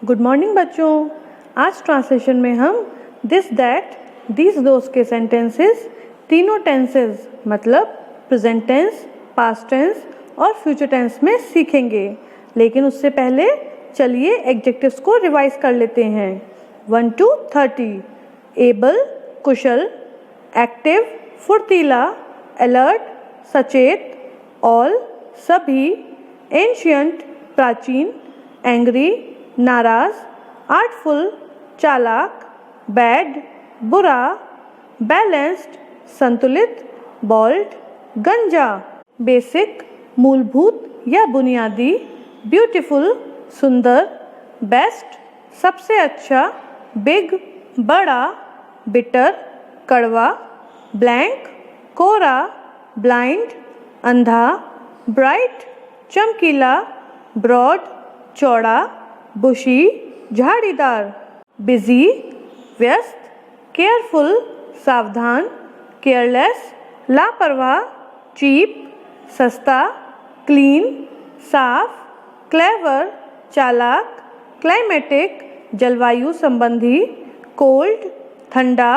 Good morning बच्चों। आज translation में हम दिस दैट दीज दोस के सेंटेंसेस तीनों टेंसेस मतलब प्रेजेंट टेंस, पास्ट टेंस और फ्यूचर टेंस में सीखेंगे। लेकिन उससे पहले चलिए एडजेक्टिव्स को रिवाइज कर लेते हैं। 1 to 30। एबल कुशल, एक्टिव फुर्तीला, अलर्ट सचेत, ऑल सभी, एंशियंट प्राचीन, एंग्री नाराज, आर्टफुल चालाक, बैड बुरा, बैलेंस्ड संतुलित, बॉल्ड गंजा, बेसिक मूलभूत या बुनियादी, ब्यूटीफुल सुंदर, बेस्ट सबसे अच्छा, बिग बड़ा, बिटर कड़वा, ब्लैंक कोरा, ब्लाइंड अंधा, ब्राइट चमकीला, ब्रॉड चौड़ा, बुशी झाड़ीदार, बिजी व्यस्त, केयरफुल सावधान, केयरलेस लापरवाह, चीप सस्ता, क्लीन साफ, क्लेवर चालाक, क्लाइमेटिक जलवायु संबंधी, कोल्ड ठंडा,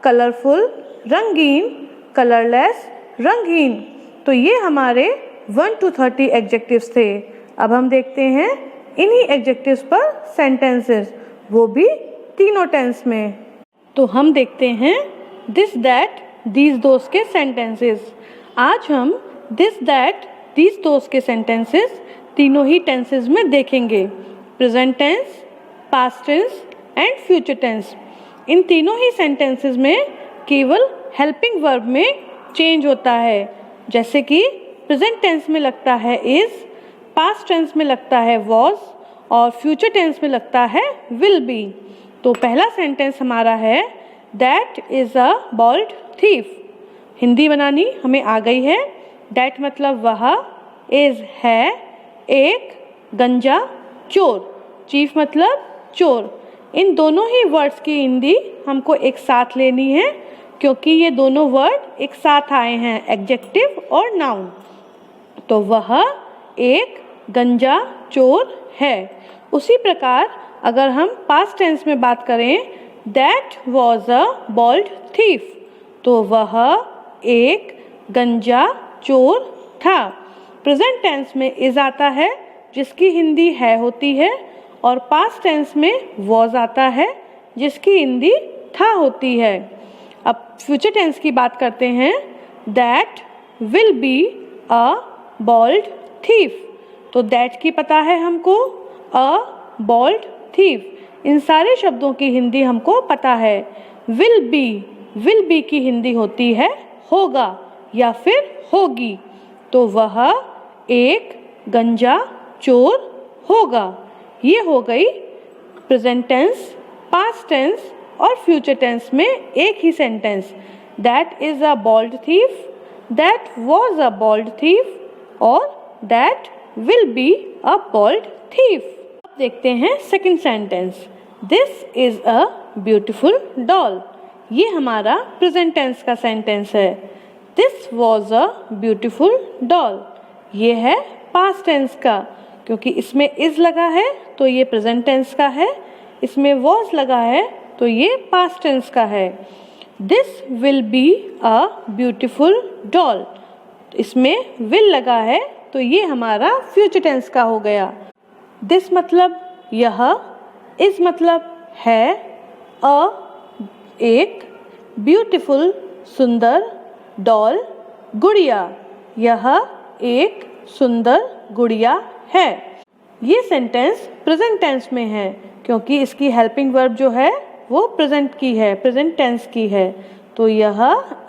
कलरफुल रंगीन, कलरलेस रंगीन। तो ये हमारे 1 to 30 एडजेक्टिव्स थे। अब हम देखते हैं इन्हीं एडजेक्टिव्स पर सेंटेंसेस, वो भी तीनों टेंस में। तो हम देखते हैं दिस दैट दीज दोस के सेंटेंसेस। आज हम दिस दैट दीज दोस के सेंटेंसेस तीनों ही टेंसेस में देखेंगे, present tense, past tense and future tense. इन तीनों ही सेंटेंसेस में केवल हेल्पिंग वर्ब में चेंज होता है, जैसे कि प्रेजेंट टेंस में लगता है इज, पास्ट टेंस में लगता है वॉज और फ्यूचर टेंस में लगता है विल बी। तो पहला सेंटेंस हमारा है that is a bold thief. Hindi बनानी हमें आ गई है। दैट मतलब वह, इज है, एक गंजा चोर, चीफ मतलब चोर। इन दोनों ही वर्ड्स की हिंदी हमको एक साथ लेनी है, क्योंकि ये दोनों वर्ड एक साथ आए हैं, एडजेक्टिव और नाउन। तो वह एक गंजा चोर है। उसी प्रकार अगर हम पास्ट टेंस में बात करें, that was a bold thief, तो वह एक गंजा चोर था। प्रेजेंट टेंस में इज आता है जिसकी हिंदी है होती है, और पास्ट टेंस में वॉज आता है जिसकी हिंदी था होती है। अब फ्यूचर टेंस की बात करते हैं, that will be a bold thief. तो दैट की पता है हमको, अ बॉल्ड थीफ। इन सारे शब्दों की हिंदी हमको पता है। विल बी की हिंदी होती है होगा या फिर होगी। तो वह एक गंजा चोर होगा। ये हो गई प्रेजेंट टेंस, पास्ट टेंस और फ्यूचर टेंस में एक ही sentence. That is a bold thief, that was a bold thief और that will be a bold thief. अब देखते हैं second sentence, this is a beautiful doll. ये हमारा प्रेजेंट टेंस का सेंटेंस है। This was a beautiful doll, ये है पास्ट टेंस का, क्योंकि इसमें इज लगा है तो ये प्रेजेंट टेंस का है, इसमें वॉज लगा है तो ये पास्ट टेंस का है। This will be a beautiful doll, इसमें विल लगा है तो ये हमारा फ्यूचर टेंस का हो गया। दिस मतलब यह, इज मतलब है, अ एक, ब्यूटीफुल सुंदर, डॉल गुड़िया, यह एक सुंदर गुड़िया है। ये सेंटेंस प्रेजेंट टेंस में है, क्योंकि इसकी हेल्पिंग वर्ब जो है वो प्रेजेंट की है, प्रेजेंट टेंस की है। तो यह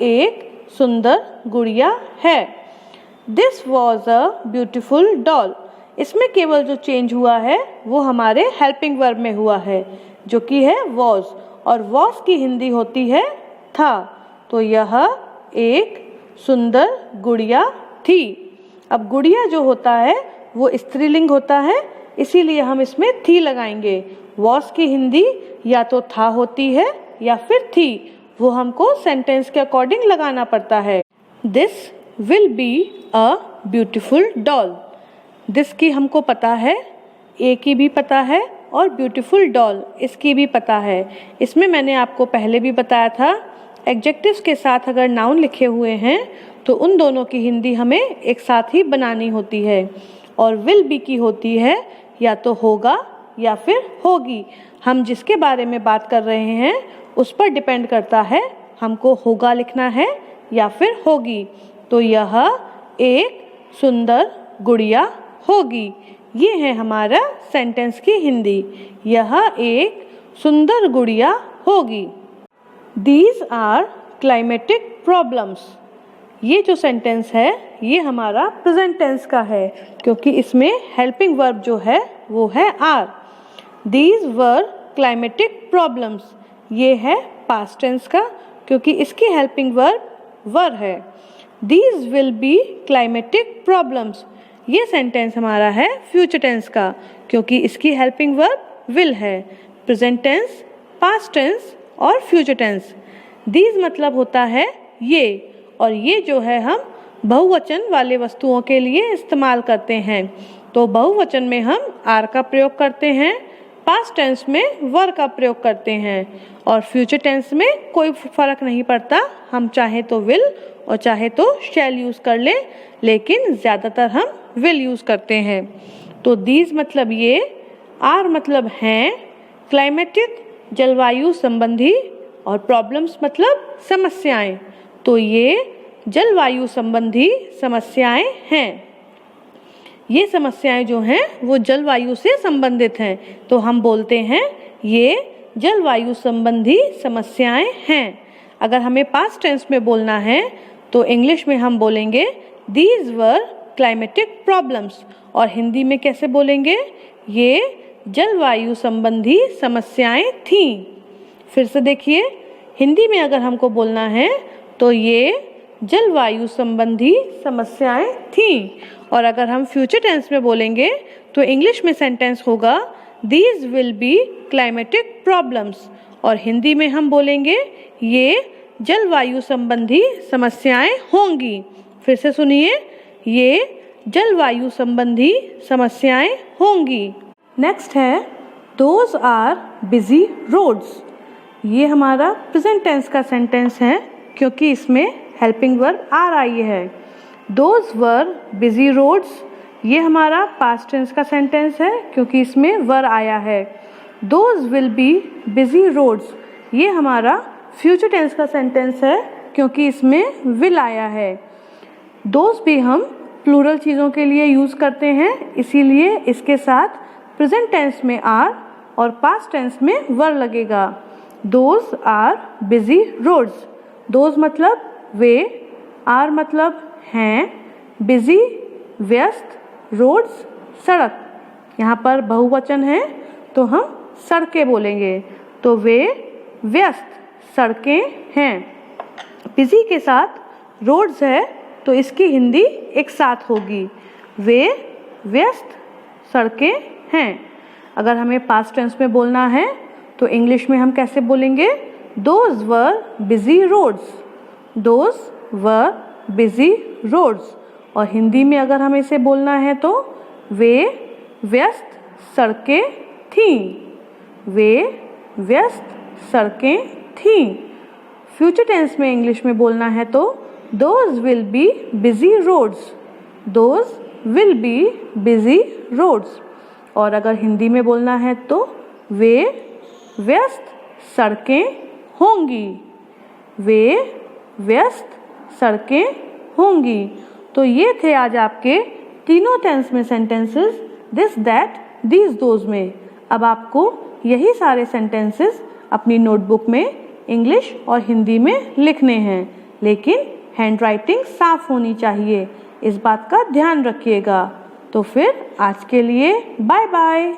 एक सुंदर गुड़िया है। This was a beautiful doll, इसमें केवल जो चेंज हुआ है वो हमारे हेल्पिंग वर्ब में हुआ है, जो कि है वॉज, और वॉज की हिंदी होती है था। तो यह एक सुंदर गुड़िया थी। अब गुड़िया जो होता है वो स्त्रीलिंग होता है, इसीलिए हम इसमें थी लगाएंगे। वॉज की हिंदी या तो था होती है या फिर थी, वो हमको सेंटेंस के अकॉर्डिंग लगाना पड़ता है। This will be a beautiful doll. This की हमको पता है, ए की भी पता है और ब्यूटीफुल डॉल, इसकी भी पता है। इसमें मैंने आपको पहले भी बताया था, एडजेक्टिव्स के साथ अगर नाउन लिखे हुए हैं तो उन दोनों की हिंदी हमें एक साथ ही बनानी होती है। और विल बी की होती है या तो होगा या फिर होगी। हम जिसके बारे में बात कर रहे हैं उस पर डिपेंड करता है हमको होगा लिखना है या फिर होगी। तो यह एक सुंदर गुड़िया होगी, ये है हमारा सेंटेंस की हिंदी। यह एक सुंदर गुड़िया होगी। These are climatic problems। ये जो सेंटेंस है ये हमारा प्रेजेंट टेंस का है, क्योंकि इसमें हेल्पिंग वर्ब जो है वो है are. These were climatic problems। ये है पास्ट टेंस का, क्योंकि इसकी हेल्पिंग वर्ब वर है। These will be climatic problems। ये सेंटेंस हमारा है फ्यूचर टेंस का, क्योंकि इसकी हेल्पिंग वर्ब विल है। प्रेजेंट टेंस, पास्ट टेंस और फ्यूचर टेंस। दीज मतलब होता है ये, और ये जो है हम बहुवचन वाले वस्तुओं के लिए इस्तेमाल करते हैं। तो बहुवचन में हम आर का प्रयोग करते हैं, पास्ट टेंस में वर का प्रयोग करते हैं, और फ्यूचर टेंस में कोई फर्क नहीं पड़ता, हम चाहे तो विल और चाहे तो शैल यूज़ कर लें, लेकिन ज़्यादातर हम विल यूज़ करते हैं। तो दीज मतलब ये, आर मतलब हैं, क्लाइमेटिक जलवायु संबंधी, और प्रॉब्लम्स मतलब समस्याएं। तो ये जलवायु संबंधी समस्याएं हैं। ये समस्याएं जो हैं वो जलवायु से संबंधित हैं, तो हम बोलते हैं ये जलवायु संबंधी समस्याएं हैं। अगर हमें पास्ट टेंस में बोलना है तो इंग्लिश में हम बोलेंगे दीज वर क्लाइमेटिक प्रॉब्लम्स, और हिंदी में कैसे बोलेंगे, ये जलवायु संबंधी समस्याएं थीं। फिर से देखिए, हिंदी में अगर हमको बोलना है तो ये जलवायु संबंधी समस्याएं थीं, और अगर हम फ्यूचर टेंस में बोलेंगे तो इंग्लिश में सेंटेंस होगा these will be climatic problems, और हिंदी में हम बोलेंगे ये जलवायु संबंधी समस्याएं होंगी। फिर से सुनिए, ये जलवायु संबंधी समस्याएं होंगी। नेक्स्ट है दोज आर बिजी रोड्स। ये हमारा प्रेजेंट टेंस का सेंटेंस है, क्योंकि इसमें हेल्पिंग वर्ब आर आई है। दोज वर बिजी रोड्स, ये हमारा पास्ट टेंस का सेंटेंस है, क्योंकि इसमें वर आया है। Those will be busy roads, ये हमारा फ्यूचर टेंस का सेंटेंस है, क्योंकि इसमें विल आया है। दोज भी हम प्लूरल चीज़ों के लिए यूज़ करते हैं, इसीलिए इसके साथ प्रेजेंट टेंस में आर और पास्ट टेंस में वर लगेगा। Those are busy roads. Those मतलब वे, आर मतलब हैं, बिजी व्यस्त, रोड्स सड़क। यहाँ पर बहुवचन है तो हम सड़कें बोलेंगे, तो वे व्यस्त सड़कें हैं। बिजी के साथ रोड्स है तो इसकी हिंदी एक साथ होगी, वे व्यस्त सड़कें हैं। अगर हमें पास्ट टेंस में बोलना है तो इंग्लिश में हम कैसे बोलेंगे, those were busy roads. Those were busy roads. और हिंदी में अगर हमें इसे बोलना है तो वे व्यस्त सड़कें थीं। वे व्यस्त सड़कें थीं। फ्यूचर टेंस में इंग्लिश में बोलना है तो those will be busy roads. Those will be busy roads. और अगर हिंदी में बोलना है तो वे व्यस्त सड़कें होंगी। वे व्यस्त सड़कें होंगी। तो ये थे आज आपके तीनों टेंस में sentences, this that these those में। अब आपको यही सारे सेंटेंसेस अपनी नोटबुक में इंग्लिश और हिंदी में लिखने हैं, लेकिन हैंडराइटिंग साफ होनी चाहिए, इस बात का ध्यान रखिएगा। तो फिर आज के लिए बाय बाय।